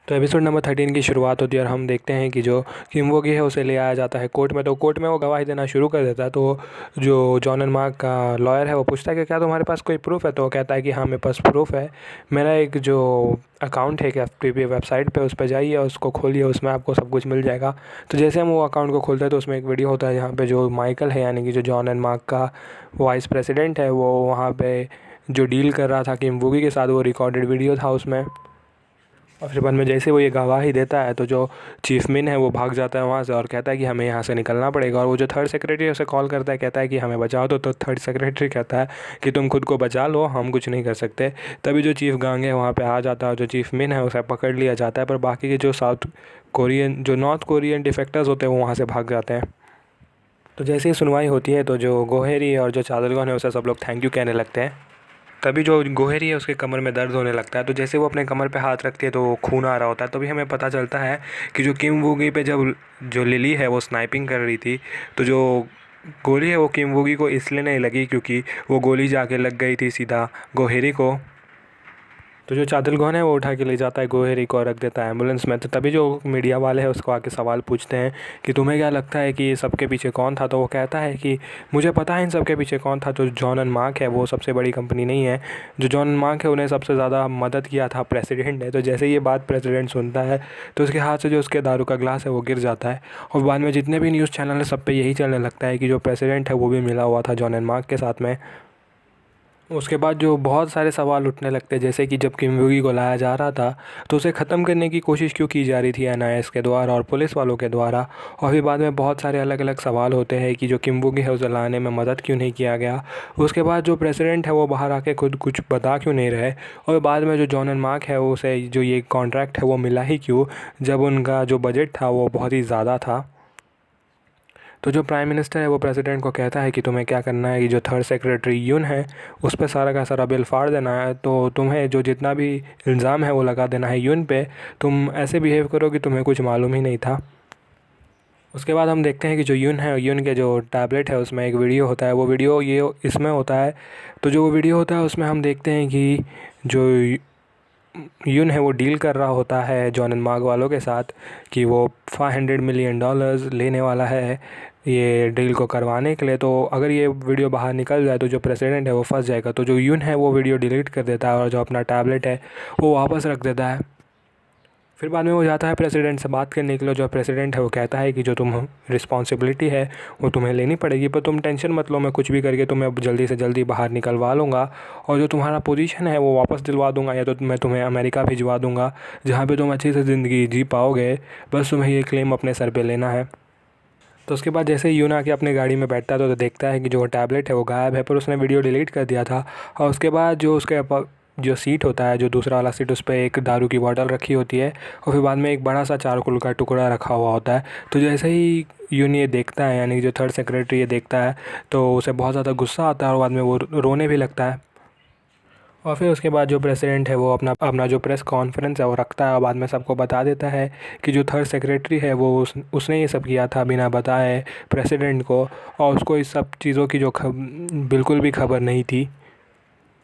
तो episode number 13 की शुरुआत होती है और हम देखते हैं कि जो किमवोगी है उसे ले आया जाता है कोर्ट में। तो कोर्ट में वो गवाही देना शुरू कर देता है। तो जो जॉन एंड मार्क का लॉयर है वो पूछता है कि क्या तुम्हारे पास कोई प्रूफ है। तो वो कहता है कि हाँ मेरे पास प्रूफ है। मेरा एक जो अकाउंट है एक FTP वेबसाइट पे, उस पर जाइए और उसको खोलिए, उसमें आपको सब कुछ मिल जाएगा। तो जैसे हम वो अकाउंट को खोलते हैं तो उसमें एक वीडियो होता है जहाँ पे जो माइकल है यानी कि जो जॉन एंड मार्क का वाइस प्रेसिडेंट है वो वहाँ पे जो डील कर रहा था किमवोगी के साथ, वो रिकॉर्डेड वीडियो था उसमें। और फिर बाद में जैसे वो ये गवाही देता है तो जो चीफ मिन है वो भाग जाता है वहाँ से और कहता है कि हमें यहाँ से निकलना पड़ेगा। और वो जो थर्ड सेक्रेटरी है उसे कॉल करता है, कहता है कि हमें बचाओ। तो थर्ड सेक्रेटरी कहता है कि तुम खुद को बचा लो, हम कुछ नहीं कर सकते। तभी जो चीफ गांग है वहाँ पे आ जाता है और जो चीफ मिन है उसे पकड़ लिया जाता है। पर बाकी के जो नॉर्थ कोरियन डिफेक्टर्स होते हैं वो वहाँ से भाग जाते हैं। तो जैसे ही सुनवाई होती है तो जो गोहेरी और जो चादरगौन है उसे सब लोग थैंक यू कहने लगते हैं। तभी जो गोहेरी है उसके कमर में दर्द होने लगता है। तो जैसे वो अपने कमर पे हाथ रखती है तो खून आ रहा होता है। तभी हमें पता चलता है कि जो किम वूगी पे जब जो लिली है वो स्नाइपिंग कर रही थी तो जो गोली है वो किम वूगी को इसलिए नहीं लगी क्योंकि वो गोली जाके लग गई थी सीधा गोहेरी को। तो जो चादलगौन है वो उठा के ले जाता है गोहेरी को और रख देता है एम्बुलेंस में। तो तभी जो मीडिया वाले हैं उसको आके सवाल पूछते हैं कि तुम्हें क्या लगता है कि ये सबके पीछे कौन था। तो वो कहता है कि मुझे पता है इन सबके पीछे कौन था। जो जॉन एंड मार्क है वो सबसे बड़ी कंपनी नहीं है। जो जॉन एंड मार्क है उन्हें सबसे ज़्यादा मदद किया था प्रेसिडेंट ने। तो जैसे ये बात प्रेसिडेंट सुनता है तो उसके हाथ से जो उसके दारू का ग्लास है वो गिर जाता है। और बाद में जितने भी न्यूज़ चैनल है सब पे यही चलने लगता है कि जो प्रेसिडेंट है वो भी मिला हुआ था जॉन एंड मार्क के साथ में। उसके बाद जो बहुत सारे सवाल उठने लगते हैं, जैसे कि जब किमवोगी को लाया जा रहा था तो उसे ख़त्म करने की कोशिश क्यों की जा रही थी NIS के द्वारा और पुलिस वालों के द्वारा। और फिर बाद में बहुत सारे अलग अलग सवाल होते हैं कि जो किमवोगी है उसे लाने में मदद क्यों नहीं किया गया। उसके बाद जो प्रेसिडेंट है वो बाहर आके खुद कुछ बता क्यों नहीं रहे। और बाद में जो जॉन एंड मार्क है उसे जो ये कॉन्ट्रैक्ट है वो मिला ही क्यों, जब उनका जो बजट था वो बहुत ही ज़्यादा था। तो जो प्राइम मिनिस्टर है वो प्रेसिडेंट को कहता है कि तुम्हें क्या करना है कि जो थर्ड सेक्रेटरी यून है उस पर सारा का सारा बिल फाड़ देना है। तो तुम्हें जो जितना भी इल्ज़ाम है वो लगा देना है यून पे। तुम ऐसे बिहेव करो कि तुम्हें कुछ मालूम ही नहीं था। उसके बाद हम देखते हैं कि जो यून है, यून के जो टैबलेट है उसमें एक वीडियो होता है। वो वीडियो ये इसमें होता है। तो जो वो वीडियो होता है उसमें हम देखते हैं कि जो यून है वो डील कर रहा होता है जॉन एंड मार्क वालों के साथ कि वो $500 मिलियन लेने वाला है ये डील को करवाने के लिए। तो अगर ये वीडियो बाहर निकल जाए तो जो प्रेसिडेंट है वो फंस जाएगा। तो जो यून है वो वीडियो डिलीट कर देता है और जो अपना टैबलेट है वो वापस रख देता है। फिर बाद में वो जाता है प्रेसिडेंट से बात करने के लिए। जो प्रेसिडेंट है वो कहता है कि जो तुम रिस्पॉन्सिबिलिटी है वो तुम्हें लेनी पड़ेगी, पर तुम टेंशन मत लो, मैं कुछ भी करके तुम्हें जल्दी से जल्दी बाहर निकलवा लूँगा। और जो तुम्हारा पोजीशन है वो वापस दिलवा दूँगा, या तो मैं तुम्हें अमेरिका भिजवा दूँगा जहाँ पे तुम अच्छी से ज़िंदगी जी पाओगे। बस तुम्हें ये क्लेम अपने सर पे लेना है। तो उसके बाद जैसे ही यून आके अपनी गाड़ी में बैठता है तो देखता है कि जो टैबलेट है वो गायब है, पर उसने वीडियो डिलीट कर दिया था। और उसके बाद जो उसके जो सीट होता है, जो दूसरा वाला सीट, उस पर एक दारू की बोतल रखी होती है और फिर बाद में एक बड़ा सा चारकोल का टुकड़ा रखा हुआ होता है। तो जैसे ही यून ये देखता है, यानी कि जो थर्ड सेक्रेटरी ये देखता है, तो उसे बहुत ज़्यादा गुस्सा आता है और बाद में वो रोने भी लगता है। और फिर उसके बाद जो प्रेसिडेंट है वो अपना अपना जो प्रेस कॉन्फ्रेंस है वो रखता है और बाद में सबको बता देता है कि जो थर्ड सेक्रेटरी है वो उसने ये सब किया था बिना बताए प्रेसिडेंट को, और उसको इस सब चीज़ों की जो बिल्कुल भी खबर नहीं थी।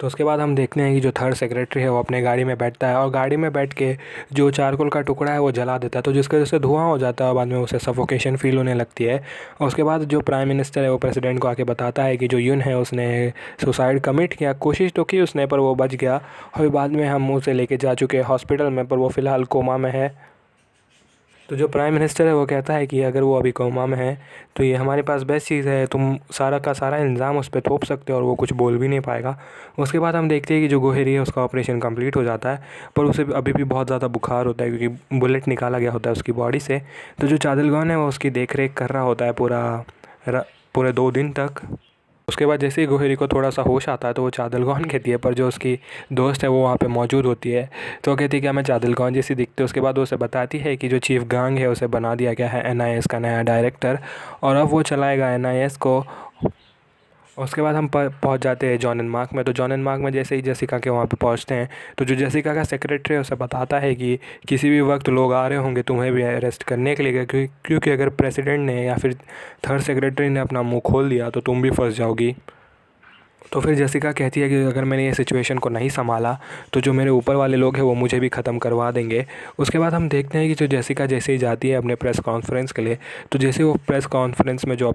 तो उसके बाद हम देखते हैं कि जो थर्ड सेक्रेटरी है वो अपने गाड़ी में बैठता है और गाड़ी में बैठ के जो चारकोल का टुकड़ा है वो जला देता है। तो जिसकी वजह से धुआं हो जाता है और बाद में उसे सफोकेशन फील होने लगती है। और उसके बाद जो प्राइम मिनिस्टर है वो प्रेसिडेंट को आके बताता है कि जो यून है उसने सुसाइड कमिट किया, कोशिश तो की उसने पर वो बच गया। और बाद में हम उसे लेके जा चुके हैं हॉस्पिटल में, पर वो फ़िलहाल कोमा में है। तो जो प्राइम मिनिस्टर है वो कहता है कि अगर वो अभी कोमा में है तो ये हमारे पास बेस्ट चीज़ है, तुम सारा का सारा इल्ज़ाम उस पर थोप सकते हो और वो कुछ बोल भी नहीं पाएगा। उसके बाद हम देखते हैं कि जो गोहेरी है उसका ऑपरेशन कंप्लीट हो जाता है, पर उसे अभी भी बहुत ज़्यादा बुखार होता है क्योंकि बुलेट निकाला गया होता है उसकी बॉडी से। तो जो चादलगौन है वो उसकी देख रेख कर रहा होता है पूरे 2 दिन तक। उसके बाद जैसे ही गोहेरी को थोड़ा सा होश आता है तो वो चादलगौन कहती है, पर जो उसकी दोस्त है वो वहाँ पे मौजूद होती है। तो वो कहती है कि मैं चादलगौन जैसी दिखती है। उसके बाद वो उसे बताती है कि जो चीफ गांग है उसे बना दिया गया है NIS का नया डायरेक्टर, और अब वो चलाएगा NIS को। उसके बाद हम पहुंच जाते हैं जॉन एंड मार्क में। तो जॉन एंड मार्क में जैसे ही जेसिका के वहाँ पे पहुंचते हैं तो जो जेसिका का सेक्रेटरी है उसे बताता है कि किसी भी वक्त लोग आ रहे होंगे तुम्हें भी अरेस्ट करने के लिए, क्योंकि अगर प्रेसिडेंट ने या फिर थर्ड सेक्रेटरी ने अपना मुंह खोल दिया तो तुम भी फंस जाओगी। तो फिर जेसिका कहती है कि अगर मैंने ये सिचुएशन को नहीं संभाला तो जो मेरे ऊपर वाले लोग हैं वो मुझे भी ख़त्म करवा देंगे। उसके बाद हम देखते हैं कि जो जेसिका जैसे ही जाती है अपने प्रेस कॉन्फ्रेंस के लिए, तो जैसे वो प्रेस कॉन्फ्रेंस में जो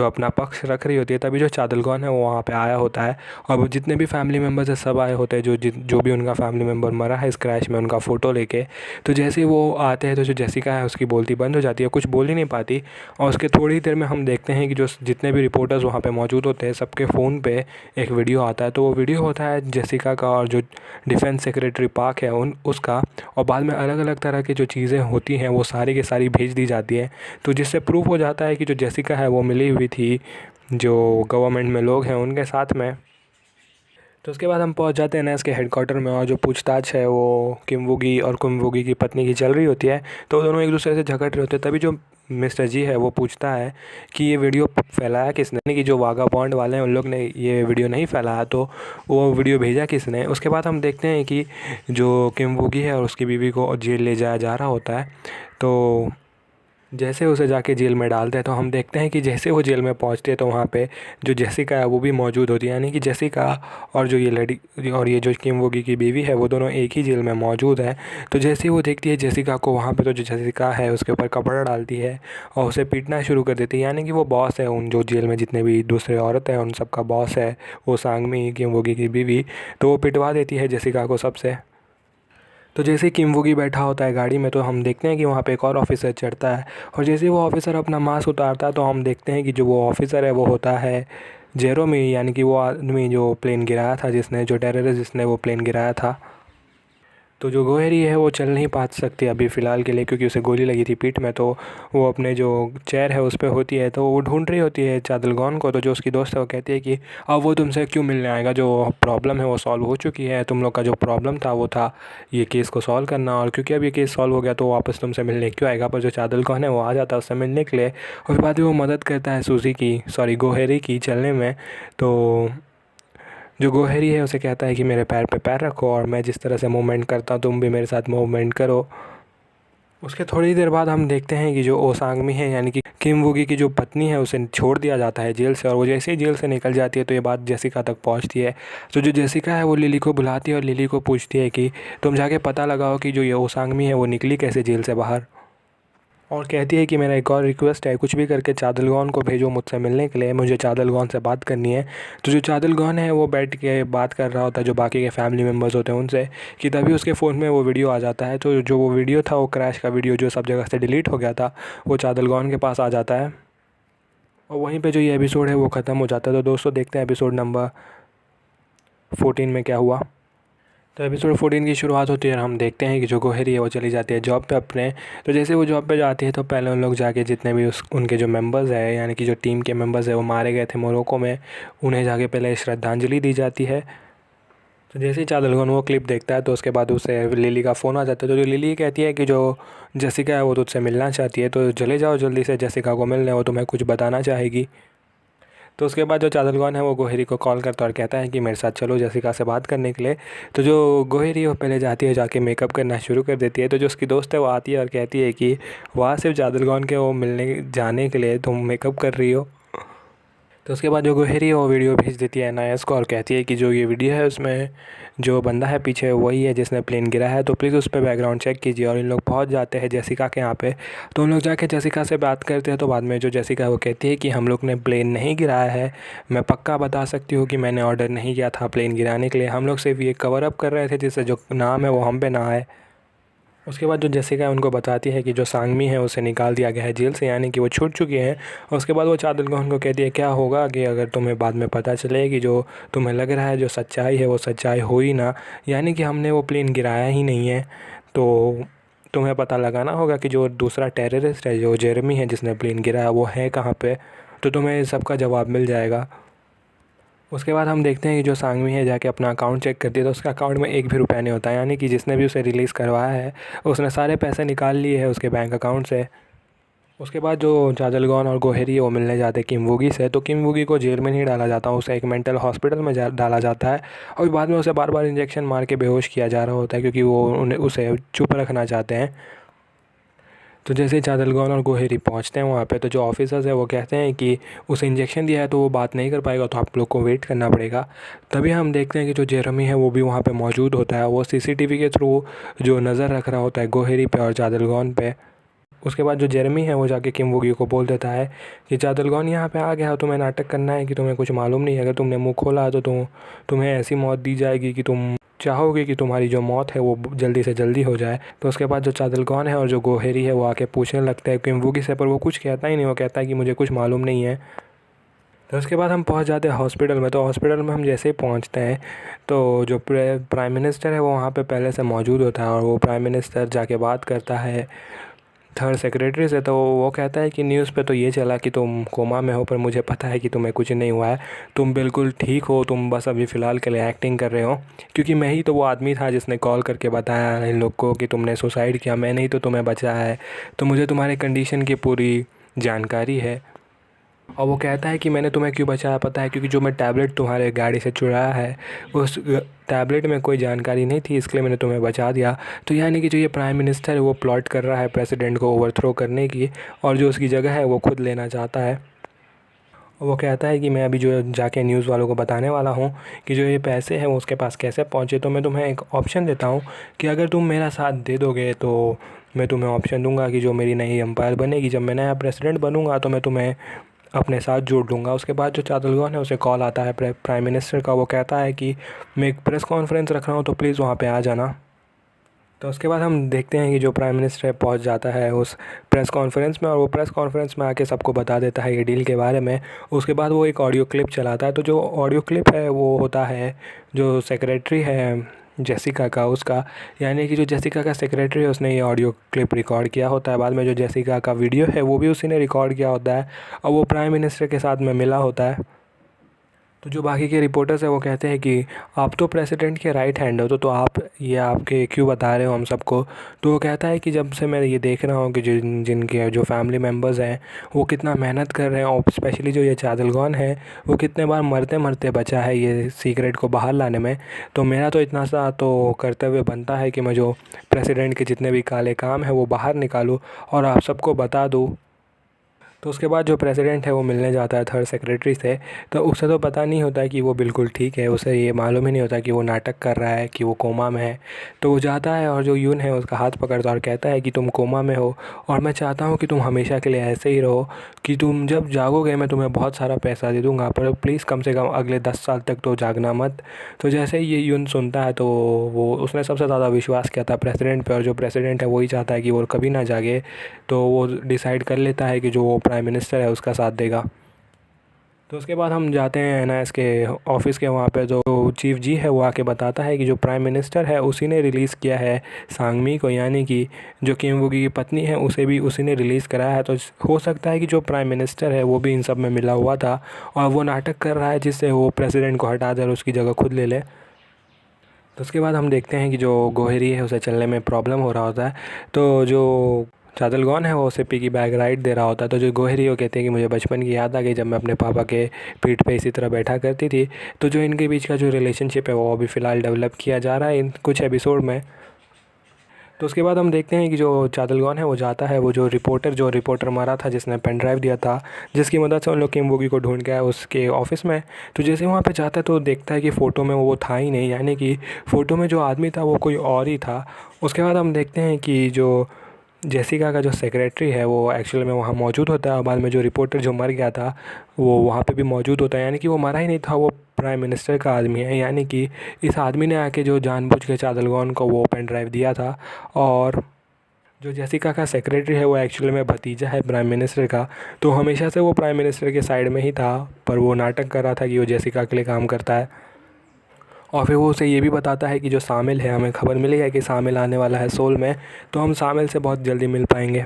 अपना पक्ष रख रही होती है, तभी जो चादलगौन है वो वहाँ पे आया होता है और वो जितने भी फैमिली मेम्बर्स है सब आए होते हैं, जो भी उनका फैमिली मेम्बर मरा है इस क्रैश में उनका फ़ोटो लेके। तो जैसे ही वो आते हैं तो जो जेसिका है उसकी बोलती बंद हो जाती है, कुछ बोल ही नहीं पाती। और उसके थोड़ी देर में हम देखते हैं कि जो जितने भी रिपोर्टर्स वहाँ पर मौजूद होते हैं सबके फ़ोन पर एक वीडियो आता है। तो वो वीडियो होता है जेसिका का और जो डिफेंस सेक्रेटरी पाक है उसका, और बाद में अलग अलग तरह की जो चीज़ें होती हैं वो सारी की सारी भेज दी जाती है। तो जिससे प्रूफ हो जाता है कि जो जेसिका है वो मिली हुई थी जो गवर्नमेंट में लोग हैं उनके साथ में। तो उसके बाद हम पहुंच जाते हैं नेस के हेडक्वार्टर में, और जो पूछताछ है वो किमवुगी और कुमवुगी की पत्नी की चल रही होती है। तो दोनों एक दूसरे से झगड़ रहे होते हैं। तभी जो मिस्टर जी है वो पूछता है कि ये वीडियो फैलाया किसने, कि जो वाघा बॉन्ड वाले हैं उन लोग ने ये वीडियो नहीं फैलाया, तो वो वीडियो भेजा किसने। उसके बाद हम देखते हैं कि जो किमवुगी है और उसकी बीवी को जेल ले जाया जा रहा होता है। तो जैसे उसे जाके जेल में डालते हैं तो हम देखते हैं कि जैसे वो जेल में पहुंचते हैं तो वहाँ पे जो जेसिका है वो भी मौजूद होती है, यानी कि जेसिका और जो ये लड़की और ये जो किमवुगी की बीवी है वो दोनों एक ही जेल में मौजूद है। तो जैसे ही वो देखती है जेसिका को वहाँ पे, तो जो जेसिका है उसके ऊपर कपड़ा डालती है और उसे पीटना शुरू कर देती है, यानी कि वो बॉस है उन जो जेल में जितने भी दूसरे औरत हैं उन सबका बॉस है वो सांगमी किमवुगी की बीवी। तो वो पिटवा देती है जेसिका को सबसे। तो जैसे ही किमवुगी बैठा होता है गाड़ी में तो हम देखते हैं कि वहाँ पे एक और ऑफिसर चढ़ता है, और जैसे ही वो ऑफिसर अपना मास्क उतारता है तो हम देखते हैं कि जो वो ऑफिसर है वो होता है जेरोमी, यानी कि वो आदमी जो प्लेन गिराया था, जो टेररिस्ट जिसने वो प्लेन गिराया था। तो जो गोहरी है वो चल नहीं पा सकती अभी फ़िलहाल के लिए, क्योंकि उसे गोली लगी थी पीठ में। तो वो अपने जो चेयर है उस पे होती है, तो वो ढूंढ रही होती है चादलगौन को। तो जो उसकी दोस्त है वो कहती है कि अब वो तुमसे क्यों मिलने आएगा, जो प्रॉब्लम है वो सॉल्व हो चुकी है, तुम लोग का जो प्रॉब्लम था वो था ये केस को सॉल्व करना, और क्योंकि अब ये केस सॉल्व हो गया तो वापस तुमसे मिलने क्यों आएगा। पर जो चादलगौन है वो आ जाता है उससे मिलने के लिए, और बाद में वो मदद करता है गोहरी की चलने में। तो जो गोहरी है उसे कहता है कि मेरे पैर पे पैर रखो और मैं जिस तरह से मूवमेंट करता हूँ तुम भी मेरे साथ मूवमेंट करो। उसके थोड़ी देर बाद हम देखते हैं कि जो ओसांगमी है यानी कि किमवुगी की जो पत्नी है उसे छोड़ दिया जाता है जेल से, और वो जैसे ही जेल से निकल जाती है तो ये बात जेसिका तक पहुंचती है। तो जो जेसिका है वो लिली को बुलाती है और लिली को पूछती है कि तुम जाके पता लगाओ कि जो ये ओसांगमी है वो निकली कैसे जेल से बाहर, और कहती है कि मेरा एक और रिक्वेस्ट है, कुछ भी करके चादलगौन को भेजो मुझसे मिलने के लिए, मुझे चादलगौन से बात करनी है। तो जो चादलगौन है वो बैठ के बात कर रहा होता है जो बाकी के फैमिली मेम्बर्स होते हैं उनसे, कि तभी उसके फ़ोन में वो वीडियो आ जाता है। तो जो वो वीडियो था वो क्रैश का वीडियो जो सब जगह से डिलीट हो गया था वो चादलगौन के पास आ जाता है, और वहीं पर जो ये एपिसोड है वो ख़त्म हो जाता है। तो दोस्तों देखते हैं एपिसोड नंबर 14 में क्या हुआ। तो एपिसोड 14 की शुरुआत होती है और हम देखते हैं कि जो गोहरी है वो चली जाती है जॉब पे अपने। तो जैसे वो जॉब पे जाती है तो पहले उन लोग जाके जितने भी उनके जो मेंबर्स हैं यानी कि जो टीम के मेंबर्स हैं वो मारे गए थे मोरक्को में, उन्हें जाके पहले श्रद्धांजलि दी जाती है। तो जैसे ही चादलगौन वो क्लिप देखता है तो उसके बाद उसे लिली का फ़ोन आ जाता है। तो जो लिली कहती है कि जो जेसिका है वो तुझसे मिलना चाहती है, तो चले जाओ जल्दी से जेसिका को मिलने, वो तुम्हें कुछ बताना चाहेगी। तो उसके बाद जो चादलगौन है वो गोहरी को कॉल करता है और कहता है कि मेरे साथ चलो जेसिका से बात करने के लिए। तो जो गोहरी है वो पहले जाती है, जाके मेकअप करना शुरू कर देती है। तो जो उसकी दोस्त है वो आती है और कहती है कि वहाँ सिर्फ चादलगौन के वो मिलने जाने के लिए तुम मेकअप कर रही हो। तो उसके बाद जो गोहरी है वो वीडियो भेज देती है एनआईएस को और कहती है कि जो ये वीडियो है उसमें जो बंदा है पीछे वही है जिसने प्लेन गिरा है, तो प्लीज़ उस पर बैकग्राउंड चेक कीजिए। और इन लोग पहुंच जाते हैं जेसिका के यहाँ पे। तो उन लोग जाके जेसिका से बात करते हैं। तो बाद में जो जेसिका है वो कहती है कि हम लोग ने प्लेन नहीं गिराया है, मैं पक्का बता सकती हूँ कि मैंने ऑर्डर नहीं किया था प्लेन गिराने के लिए, हम लोग सिर्फ ये कवर अप कर रहे थे जिससे जो नाम है वो हम पे ना आए। उसके बाद जो जेसिका है उनको बताती है कि जो सांगमी है उसे निकाल दिया गया है जेल से, यानी कि वो छूट चुकी है। और उसके बाद वो चादलगौन को कहती है क्या होगा कि अगर तुम्हें बाद में पता चले कि जो तुम्हें लग रहा है जो सच्चाई है वो सच्चाई हो ही ना, यानी कि हमने वो प्लेन गिराया ही नहीं है, तो तुम्हें पता लगाना होगा कि जो दूसरा टेररिस्ट है जो जेरेमी है जिसने प्लेन गिराया वो है कहाँ पे, तो तुम्हें सबका जवाब मिल जाएगा। उसके बाद हम देखते हैं कि जो सांगवी है जाके अपना अकाउंट चेक करती है तो उसका अकाउंट में एक भी रुपया नहीं होता, यानी कि जिसने भी उसे रिलीज़ करवाया है उसने सारे पैसे निकाल लिए हैं उसके बैंक अकाउंट से। उसके बाद जो चादलगौन और गोहरी है वो मिलने जाते हैं किमवुगी से। तो किमवुगी को जेल में नहीं डाला जाता, उसे एक मेंटल हॉस्पिटल में डाला जाता है, और बाद में उसे बार बार इंजेक्शन मार के बेहोश किया जा रहा होता है क्योंकि वो उसे चुप रखना चाहते हैं। तो जैसे चादलगौन और गोहेरी पहुंचते हैं वहाँ पे, तो जो ऑफिसर्स है वो कहते हैं कि उसे इंजेक्शन दिया है तो वो बात नहीं कर पाएगा, तो आप लोग को वेट करना पड़ेगा। तभी हम देखते हैं कि जो जेरेमी है वो भी वहाँ पे मौजूद होता है। वो सीसीटीवी के थ्रू जो नज़र रख रहा होता है गोहेरी पे और चादलगौन पे। उसके बाद जो जेरेमी है वो जाके किम वोगी को बोल देता है कि चादलगौन यहाँ पे आ गया, तुम्हें नाटक करना है कि तुम्हें कुछ मालूम नहीं है। अगर तुमने मुँह खोला तो तुम्हें ऐसी मौत दी जाएगी कि तुम चाहोगे कि तुम्हारी जो मौत है वो जल्दी से जल्दी हो जाए। तो उसके बाद जो चादलगौन है और जो गोहेरी है वो आके पूछने लगता है किम वोगी से, पर वो कुछ कहता ही नहीं। वो कहता है कि मुझे कुछ मालूम नहीं है। तो उसके बाद हम पहुंच जाते हैं हॉस्पिटल में। तो हॉस्पिटल में हम जैसे ही पहुंचते हैं तो जो प्राइम मिनिस्टर है वो वहाँ पे पहले से मौजूद होता है और वो प्राइम मिनिस्टर जाके बात करता है थर्ड सेक्रेटरी से। तो वो कहता है कि न्यूज़ पे तो ये चला कि तुम कोमा में हो, पर मुझे पता है कि तुम्हें कुछ नहीं हुआ है, तुम बिल्कुल ठीक हो, तुम बस अभी फ़िलहाल के लिए एक्टिंग कर रहे हो। क्योंकि मैं ही तो वो आदमी था जिसने कॉल करके बताया इन लोग को कि तुमने सुसाइड किया, मैंने ही तो तुम्हें बचाया है, तो मुझे तुम्हारे कंडीशन की पूरी जानकारी है। और वो कहता है कि मैंने तुम्हें क्यों बचाया पता है, क्योंकि जो मैं टैबलेट तुम्हारे गाड़ी से चुराया है उस टैबलेट में कोई जानकारी नहीं थी, इसलिए मैंने तुम्हें बचा दिया। तो यानी कि जो ये प्राइम मिनिस्टर है वो प्लॉट कर रहा है प्रेसिडेंट को ओवरथ्रो करने की, और जो उसकी जगह है वो खुद लेना चाहता है। और वो कहता है कि मैं अभी जो जाके न्यूज़ वालों को बताने वाला हूँ कि जो ये पैसे हैं वो उसके पास कैसे पहुँचे। तो मैं तुम्हें एक ऑप्शन देता हूँ कि अगर तुम मेरा साथ दे दोगे तो मैं तुम्हें ऑप्शन दूंगा कि जो मेरी नई एम्पायर बनेगी, जब मैं नया प्रेसिडेंट बनूंगा तो मैं तुम्हें अपने साथ जोड़ लूँगा। उसके बाद जो चादलगौन है उसे कॉल आता है प्राइम मिनिस्टर का। वो कहता है कि मैं एक प्रेस कॉन्फ्रेंस रख रहा हूँ तो प्लीज़ वहाँ पे आ जाना। तो उसके बाद हम देखते हैं कि जो प्राइम मिनिस्टर पहुंच जाता है उस प्रेस कॉन्फ्रेंस में, और वो प्रेस कॉन्फ्रेंस में आके सबको बता देता है ये डील के बारे में। उसके बाद वो एक ऑडियो क्लिप चलाता है। तो जो ऑडियो क्लिप है वो होता है जो सेक्रेटरी है जेसिका का, उसका, यानी कि जो जेसिका का सेक्रेटरी है उसने ये ऑडियो क्लिप रिकॉर्ड किया होता है। बाद में जो जेसिका का वीडियो है वो भी उसी ने रिकॉर्ड किया होता है और वो प्राइम मिनिस्टर के साथ में मिला होता है। तो जो बाकी के रिपोर्टर्स हैं वो कहते हैं कि आप तो प्रेसिडेंट के राइट हैंड हो, तो आप ये आपके क्यों बता रहे हो हम सबको। तो वो कहता है कि जब से मैं ये देख रहा हूँ कि जिनके जो फैमिली मेम्बर्स हैं वो कितना मेहनत कर रहे हैं, और स्पेशली जो ये चादलगौन है वो कितने बार मरते मरते बचा है ये सीक्रेट को बाहर लाने में, तो मेरा तो इतना सा तो कर्तव्य बनता है कि मैं जो प्रेसिडेंट के जितने भी काले काम हैं वो बाहर निकालूँ और आप सबको बता दूँ। तो उसके बाद जो प्रेसिडेंट है वो मिलने जाता है थर्ड सेक्रेटरी से। तो उसे तो पता नहीं होता है कि वो बिल्कुल ठीक है, उसे ये मालूम ही नहीं होता कि वो नाटक कर रहा है, कि वो कोमा में है। तो वो जाता है और जो यून है उसका हाथ पकड़ता है और कहता है कि तुम कोमा में हो और मैं चाहता हूँ कि तुम हमेशा के लिए ऐसे ही रहो, कि तुम जब जागोगे मैं तुम्हें बहुत सारा पैसा दे दूँगा, पर प्लीज़ कम से कम अगले 10 साल तक तो जागना मत। तो जैसे ही ये यून सुनता है तो वो उसने सबसे ज़्यादा विश्वास किया था प्रेसिडेंट पे, और जो प्रेसिडेंट है वही चाहता है कि वो कभी ना जागे। तो वो डिसाइड कर लेता है कि जो वो प्राइम मिनिस्टर है उसका साथ देगा। तो उसके बाद हम जाते हैं एनआईएस के ऑफिस के वहाँ पे। जो चीफ जी है वो आके बताता है कि जो प्राइम मिनिस्टर है उसी ने रिलीज़ किया है सांगमी को, यानी कि जो किम वोगी की पत्नी है उसे भी उसी ने रिलीज़ कराया है। तो हो सकता है कि जो प्राइम मिनिस्टर है वो भी इन सब में मिला हुआ था और वो नाटक कर रहा है जिससे वो प्रेसिडेंट को हटा कर उसकी जगह खुद ले ले। तो उसके बाद हम देखते हैं कि जो गोहेरी है उसे चलने में प्रॉब्लम हो रहा होता है। तो जो चादलगौन है वो उसे पिगी बैग राइड दे रहा होता है। तो जो गोहेरी वो कहते हैं कि मुझे बचपन की याद आ गई जब मैं अपने पापा के पीठ पे इसी तरह बैठा करती थी। तो जो इनके बीच का जो रिलेशनशिप है वो अभी फ़िलहाल डेवलप किया जा रहा है इन कुछ एपिसोड में। तो उसके बाद हम देखते हैं कि जो चादलगौन है वो जाता है, वो जो रिपोर्टर मारा था जिसने पेन ड्राइव दिया था, जिसकी मदद से उन लोग किम वोगी को ढूंढ के आया उसके ऑफिस में। तो जैसे वहाँ पे जाता है तो देखता है कि फ़ोटो में वो था ही नहीं, यानी कि फ़ोटो में जो आदमी था वो कोई और ही था। उसके बाद हम देखते हैं कि जो जेसिका का जो सेक्रेटरी है वो एक्चुअल में वहाँ मौजूद होता है, और बाद में जो रिपोर्टर जो मर गया था वो वहाँ पे भी मौजूद होता है, यानी कि वो मरा ही नहीं था, वो प्राइम मिनिस्टर का आदमी है। यानी कि इस आदमी ने आके जो जानबूझ के चादलगौन को वो पेन ड्राइव दिया था। और जो जेसिका का सेक्रेटरी है वो एक्चुअली में भतीजा है प्राइम मिनिस्टर का। तो हमेशा से वो प्राइम मिनिस्टर के साइड में ही था, पर वो नाटक कर रहा था कि वो जेसिका के लिए काम करता है। और फिर वो उसे ये भी बताता है कि जो शामिल है, हमें खबर मिली है कि शामिल आने वाला है सोल में, तो हम शामिल से बहुत जल्दी मिल पाएंगे।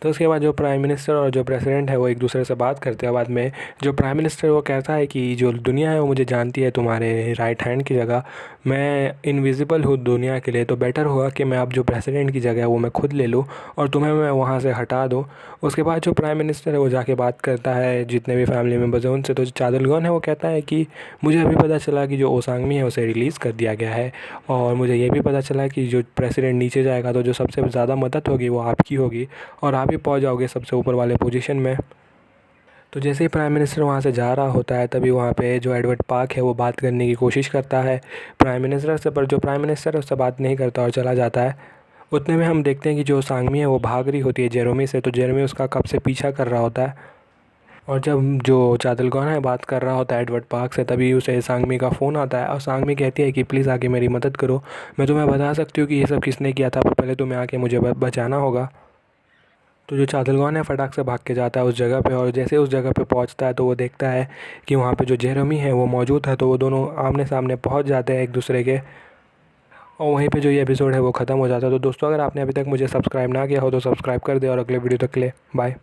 तो उसके बाद जो प्राइम मिनिस्टर और जो प्रेसिडेंट है वो एक दूसरे से बात करते हैं। बाद में जो प्राइम मिनिस्टर वो कहता है कि जो दुनिया है वो मुझे जानती है तुम्हारे राइट हैंड की जगह, मैं इनविजिबल हूँ दुनिया के लिए, तो बेटर होगा कि मैं अब जो प्रेसिडेंट की जगह है वो मैं खुद ले लूँ और तुम्हें मैं वहाँ से हटा दूँ। उसके बाद जो प्राइम मिनिस्टर है वो जाके बात करता है जितने भी फैमिली मेम्बर्स हैं उनसे। तो जो चादलगोन है वो कहता है कि मुझे अभी पता चला कि जो ओसांगमी है उसे रिलीज़ कर दिया गया है, और मुझे ये भी पता चला कि जो प्रेसिडेंट नीचे जाएगा तो जो सबसे ज़्यादा मदद होगी वो आपकी होगी और आप ही पहुंच जाओगे सबसे ऊपर वाले पोजीशन में। तो जैसे ही प्राइम मिनिस्टर वहाँ से जा रहा होता है तभी वहाँ पे जो एडवर्ड पार्क है वो बात करने की कोशिश करता है प्राइम मिनिस्टर से, पर जो प्राइम मिनिस्टर है उससे बात नहीं करता और चला जाता है। उतने में हम देखते हैं कि जो सांगमी है वो भाग रही होती है जेरोमी से, तो जेरोमी उसका कब से पीछा कर रहा होता है। और जब जो चादलगोन है बात कर रहा होता है एडवर्ड पार्क से तभी उसे सांगमी का फ़ोन आता है और सांगमी कहती है कि प्लीज़ आके मेरी मदद करो, मैं तुम्हें बता सकती हूँ कि ये सब किसने किया था, पर पहले तुम्हें आके मुझे बचाना होगा। तो जो चादलगोन है फटाक से भाग के जाता है उस जगह पे, और जैसे उस जगह पे पहुंचता है तो वो देखता है कि वहाँ पे जो जेरेमी है वो मौजूद है। तो वो दोनों आमने सामने पहुंच जाते हैं एक दूसरे के, और वहीं पे जो ये एपिसोड है वो ख़त्म हो जाता है। तो दोस्तों अगर आपने अभी तक मुझे सब्सक्राइब ना किया हो तो सब्सक्राइब कर दे, और अगले वीडियो तक के लिए बाय।